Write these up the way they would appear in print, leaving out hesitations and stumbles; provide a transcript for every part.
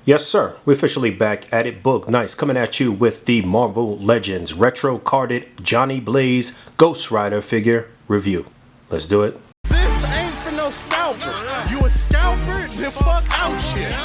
Yes, sir. We're officially back at it. Boog, nice, coming at you with the Marvel Legends retro carded Johnny Blaze Ghost Rider figure review. Let's do it. This ain't for no scalper. You a scalper? Then fuck out shit.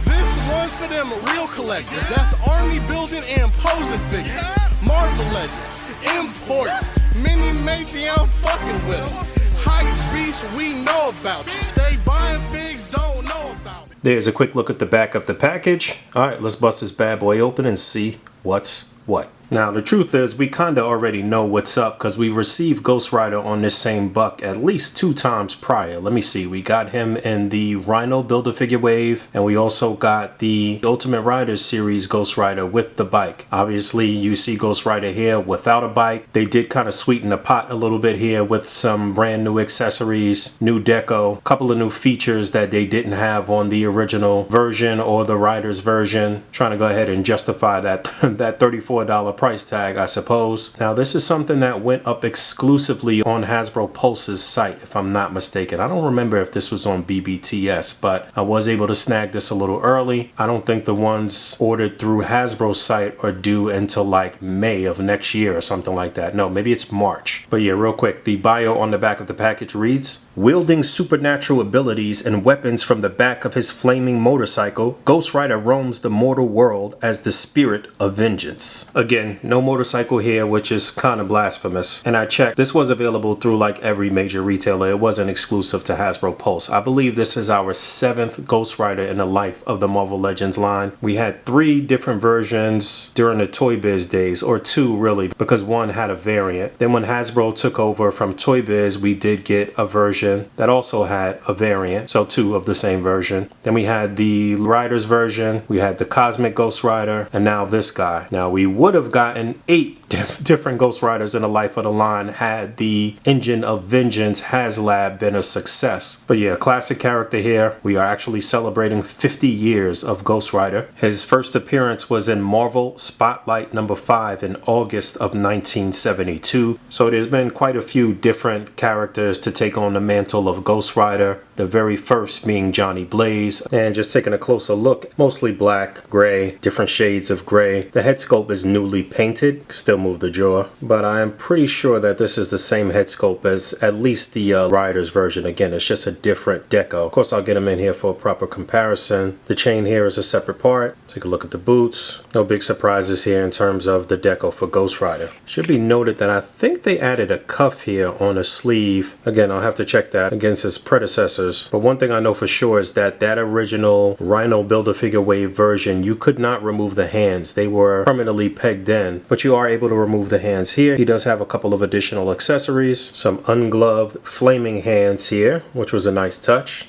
This one's for them real collectors. That's army building and posing figures. Marvel Legends, imports, mini matey, I'm fucking with them. Hype beast, we know about you. Stay buying figs, don't know about it. There's a quick look at the back of the package. Alright, let's bust this bad boy open and see what's what. Now, the truth is, we kinda already know what's up because we received Ghost Rider on this same buck at least 2 times prior. Let me see, we got him in the Rhino Build-A-Figure wave, and we also got the Ultimate Riders series Ghost Rider with the bike. Obviously, you see Ghost Rider here without a bike. They did kind of sweeten the pot a little bit here with some brand new accessories, new deco, a couple of new features that they didn't have on the original version or the Riders version. Trying to go ahead and justify that, that $34 price tag, I suppose. Now, this is something that went up exclusively on Hasbro Pulse's site, if I'm not mistaken. I don't remember if this was on BBTS, but I was able to snag this a little early. I don't think the ones ordered through Hasbro's site are due until like May of next year or something like that. No, maybe it's March. But yeah, real quick, the bio on the back of the package reads, wielding supernatural abilities and weapons from the back of his flaming motorcycle, Ghost Rider roams the mortal world as the spirit of vengeance. Again, no motorcycle here, which is kind of blasphemous. And I checked, this was available through like every major retailer. It wasn't exclusive to Hasbro Pulse. I believe this is our 7th Ghost Rider in the life of the Marvel Legends line. We had 3 different versions during the Toy Biz days, or 2 really, because one had a variant. Then when Hasbro took over from Toy Biz, we did get a version that also had a variant, so 2 of the same version. Then we had the Riders version, we had the Cosmic Ghost Rider, and now this guy. Now, we would have gotten 8 different Ghost Riders in the life of the line had the Engine of Vengeance HasLab been a success. But yeah, classic character here. We are actually celebrating 50 years of Ghost Rider. His first appearance was in Marvel Spotlight number 5 in August of 1972. So there's been quite a few different characters to take on the mantle of Ghost Rider. The very first being Johnny Blaze. And just taking a closer look, mostly black, gray, different shades of gray. The head sculpt is newly painted, still move the jaw, but I am pretty sure that this is the same head sculpt as at least the Riders version. Again, it's just a different deco. Of course, I'll get them in here for a proper comparison. The chain here is a separate part. Take a look at the boots. No big surprises here in terms of the deco for Ghost Rider. Should be noted that I think they added a cuff here on a sleeve. Again, I'll have to check that against his predecessors. But one thing I know for sure is that that original Rhino Build-A-Figure Wave version, you could not remove the hands. They were permanently pegged in, but you are able to remove the hands here. He does have a couple of additional accessories, some ungloved flaming hands here, which was a nice touch.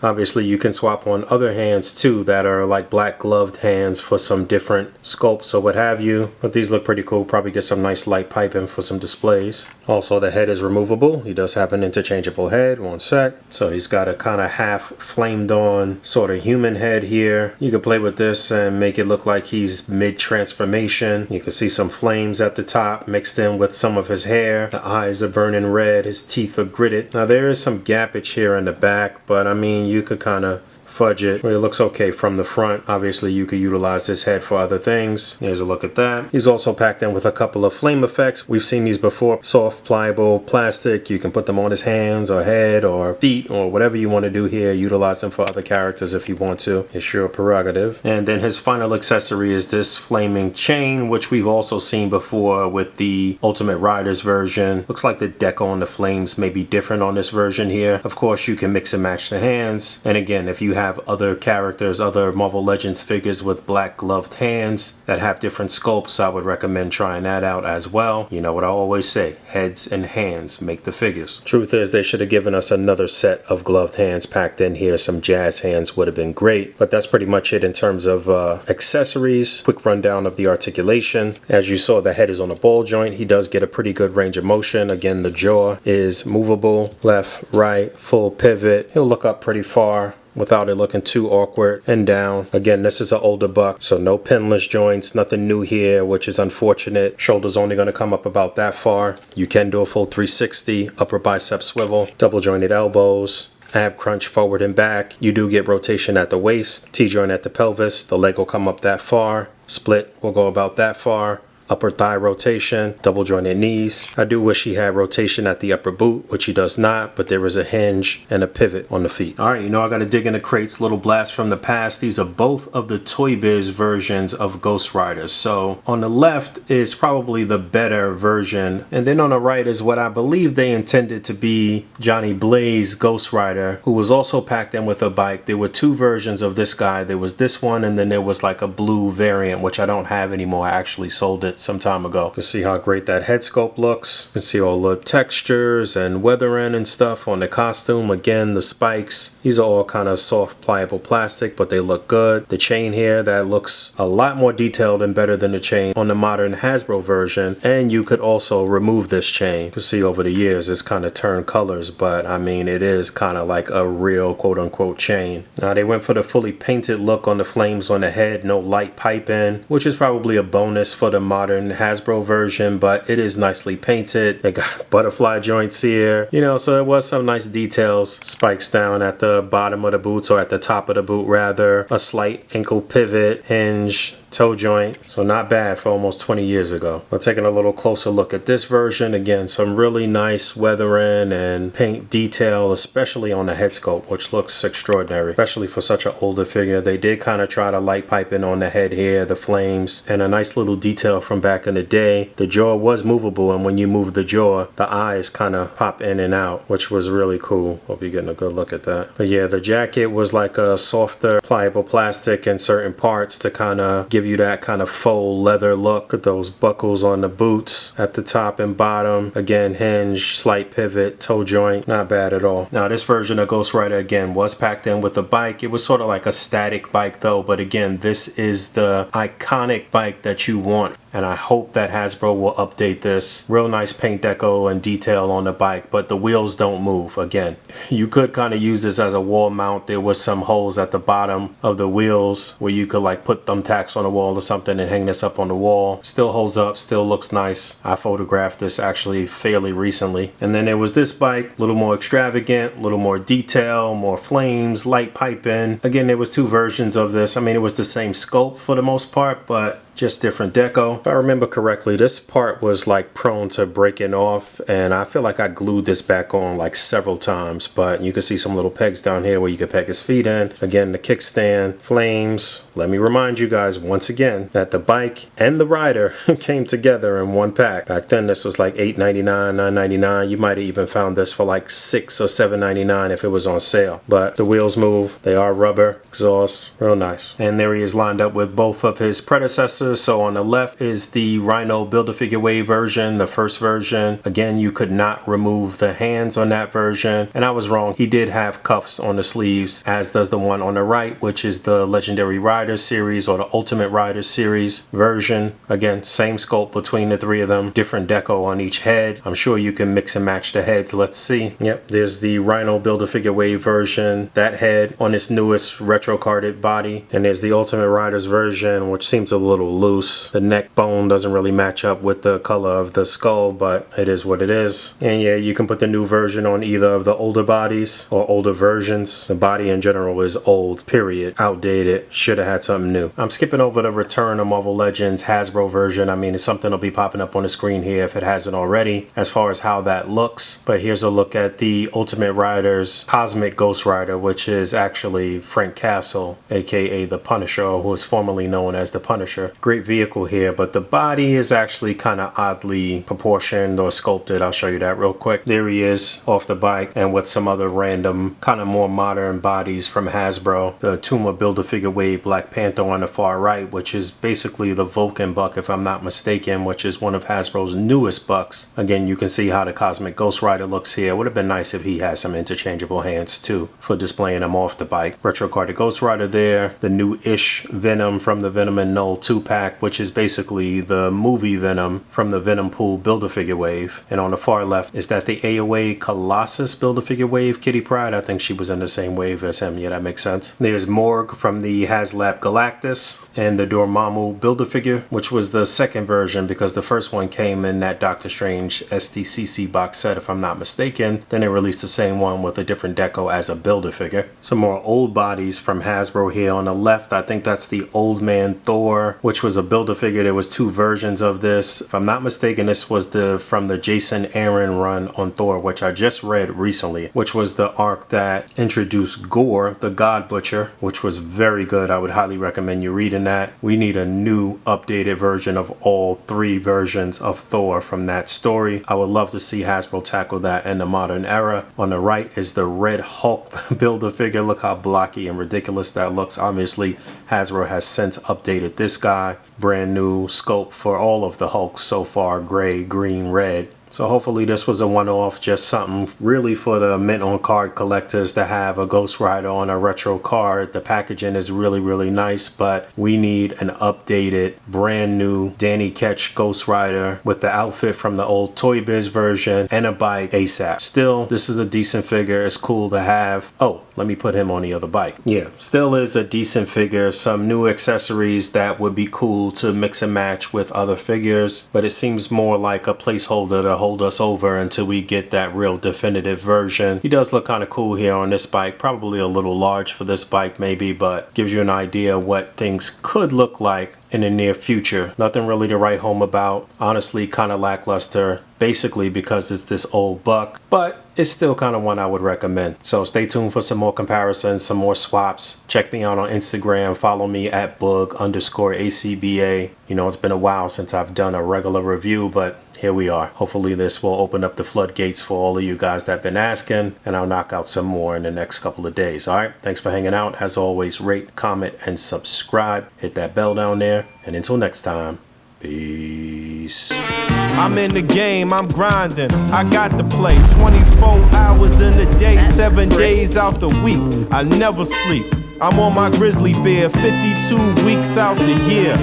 Obviously, you can swap on other hands too that are like black gloved hands for some different sculpts or what have you. But these look pretty cool. Probably get some nice light piping for some displays. Also, the head is removable. He does have an interchangeable head. One sec. So he's got a kind of half flamed on sort of human head here. You can play with this and make it look like he's mid-transformation. You can see some flames at the top mixed in with some of his hair. The eyes are burning red. His teeth are gritted. Now, there is some gappage here in the back, but I mean, you could kind of fudge it. Well, it looks okay from the front. Obviously, you could utilize his head for other things. Here's a look at that. He's also packed in with a couple of flame effects. We've seen these before. Soft, pliable plastic. You can put them on his hands or head or feet or whatever you want to do here. Utilize them for other characters if you want to. It's your prerogative. And then his final accessory is this flaming chain, which we've also seen before with the Ultimate Riders version. Looks like the deco on the flames may be different on this version here. Of course, you can mix and match the hands. And again, if you have other characters, other Marvel Legends figures with black gloved hands that have different sculpts, I would recommend trying that out as well. You know what I always say, heads and hands make the figures. Truth is, they should have given us another set of gloved hands packed in here. Some jazz hands would have been great, but that's pretty much it in terms of accessories. Quick rundown of the articulation. As you saw, the head is on a ball joint. He does get a pretty good range of motion. Again, the jaw is movable, left, right, full pivot. He'll look up pretty far without it looking too awkward, and down. Again, this is an older buck, so no pinless joints, nothing new here, which is unfortunate. Shoulders only going to come up about that far. You can do a full 360, upper bicep swivel, double jointed elbows. ab crunch forward and back. You do get rotation at the waist, T-joint at the pelvis. The leg will come up that far. Split will go about that far. Upper thigh rotation, double jointed knees. I do wish he had rotation at the upper boot, which he does not, but there is a hinge and a pivot on the feet. All right, you know I got to dig into crates, little blast from the past. These are both of the Toy Biz versions of Ghost Rider. So on the left is probably the better version, and then on the right is what I believe they intended to be Johnny Blaze Ghost Rider, who was also packed in with a bike. There were two versions of this guy. There was this one, and then there was like a blue variant, which I don't have anymore. I actually sold it some time ago. You can see how great that head sculpt looks. You can see all the textures and weathering and stuff on the costume. Again, the spikes, these are all kind of soft pliable plastic, but they look good. The chain here, that looks a lot more detailed and better than the chain on the modern Hasbro version. And you could also remove this chain. You can see over the years it's kind of turned colors, but I mean it is kind of like a real quote-unquote chain. Now they went for the fully painted look on the flames on the head, no light piping, which is probably a bonus for the modern Hasbro version, but it is nicely painted. They got butterfly joints here, you know, so there was some nice details. Spikes down at the bottom of the boots, or at the top of the boot rather. A slight ankle pivot, hinge, toe joint, so not bad for almost 20 years ago. We're taking a little closer look at this version. Again, some really nice weathering and paint detail, especially on the head sculpt, which looks extraordinary, especially for such an older figure. They did kind of try to light piping on the head here, the flames, and a nice little detail from back in the day. The jaw was movable, and when you move the jaw, the eyes kind of pop in and out, which was really cool. Hope you're getting a good look at that. But yeah, the jacket was like a softer pliable plastic in certain parts to kind of give you that kind of faux leather look. At those buckles on the boots at the top and bottom. Again, hinge, slight pivot, toe joint, not bad at all. Now this version of Ghost Rider again was packed in with a bike. It was sort of like a static bike though, but again, this is the iconic bike that you want, and I hope that Hasbro will update this. Real nice paint deco and detail on the bike, but the wheels don't move. Again, you could kind of use this as a wall mount. There was some holes at the bottom of the wheels where you could like put thumbtacks on the wall or something and hang this up on the wall. Still holds up, still looks nice. I photographed this actually fairly recently. And then there was this bike, a little more extravagant, a little more detail, more flames, light piping. Again, there was two versions of this. I mean, it was the same sculpt for the most part, but just different deco. If I remember correctly, this part was like prone to breaking off, and I feel like I glued this back on like several times, but you can see some little pegs down here where you can peg his feet in. Again, the kickstand, flames. Let me remind you guys once again that the bike and the rider came together in one pack. Back then this was like $8.99, $9.99. You might have even found this for like $6 or $7.99 if it was on sale. But the wheels move, they are rubber, exhaust, real nice. And there he is lined up with both of his predecessors. So on the left is the Rhino Build-A-Figure Wave version, the first version. Again, you could not remove the hands on that version, and I was wrong. He did have cuffs on the sleeves, as does the one on the right, which is the Legendary Riders series or the Ultimate Riders series version. Again, same sculpt between the three of them, different deco on each head. I'm sure you can mix and match the heads. Let's see. Yep, there's the Rhino Build-A-Figure Wave version, that head on its newest retro carded body, and there's the Ultimate Riders version, which seems a little loose. The neck bone doesn't really match up with the color of the skull, but it is what it is. And yeah, you can put the new version on either of the older bodies or older versions. The body in general is old, period, outdated, should have had something new. I'm skipping over the Return of Marvel Legends Hasbro version. I mean, it's something will be popping up on the screen here if it hasn't already as far as how that looks. But here's a look at the Ultimate Riders Cosmic Ghost Rider, which is actually Frank Castle, aka the Punisher, who is formerly known as the Punisher. Great vehicle here, but the body is actually kind of oddly proportioned or sculpted. I'll show you that real quick. There he is off the bike, and with some other random kind of more modern bodies from Hasbro. The Tuma Build-A-Figure Wave Black Panther on the far right, which is basically the Vulcan buck if I'm not mistaken, which is one of Hasbro's newest bucks. Again, you can see how the Cosmic Ghost Rider looks here. Would have been nice if he had some interchangeable hands too for displaying him off the bike. Retro carded Ghost Rider there. The new-ish Venom from the Venom and Null 2-pack Pack, which is basically the movie Venom from the Venom Pool Build-A-Figure wave. And on the far left, is that the AOA Colossus Build-A-Figure wave, Kitty Pryde? I think she was in the same wave as him. Yeah, that makes sense. There's Morg from the HasLab Galactus and the Dormammu Build-A-Figure, which was the second version because the first one came in that Doctor Strange SDCC box set, if I'm not mistaken. Then they released the same one with a different deco as a Build-A-Figure. Some more old bodies from Hasbro here. On the left, I think that's the Old Man Thor, which was a Build-A-Figure. There was two versions of this. If I'm not mistaken, this was from the Jason Aaron run on Thor, which I just read recently, which was the arc that introduced Gore, the God Butcher, which was very good. I would highly recommend you reading that. We need a new updated version of all three versions of Thor from that story. I would love to see Hasbro tackle that in the modern era. On the right is the Red Hulk Build-A-Figure. Look how blocky and ridiculous that looks. Obviously, Hasbro has since updated this guy. Brand new scope for all of the Hulks so far, gray, green, red. So hopefully this was a one-off, just something really for the mint on card collectors to have a Ghost Rider on a retro card. The packaging is really, really nice, but we need an updated, brand new Danny Ketch Ghost Rider with the outfit from the old Toy Biz version and a bike ASAP. Still, this is a decent figure. It's cool to have. Oh, let me put him on the other bike. Yeah, still is a decent figure. Some new accessories that would be cool to mix and match with other figures, but it seems more like a placeholder to hold us over until we get that real definitive version. He does look kind of cool here on this bike. Probably a little large for this bike maybe, but gives you an idea what things could look like in the near future. Nothing really to write home about. Honestly, kind of lackluster, basically because it's this old buck, but it's still kind of one I would recommend. So stay tuned for some more comparisons, some more swaps. Check me out on Instagram. Follow me at Boog_ACBA. You know, it's been a while since I've done a regular review, but here we are. Hopefully this will open up the floodgates for all of you guys that have been asking, and I'll knock out some more in the next couple of days. All right, thanks for hanging out. As always, rate, comment, and subscribe. Hit that bell down there, and until next time, peace. I'm in the game, I'm grinding, I got to play 24 hours in a day, 7 days out the week, I never sleep. I'm on my grizzly bear, 52 weeks out the year.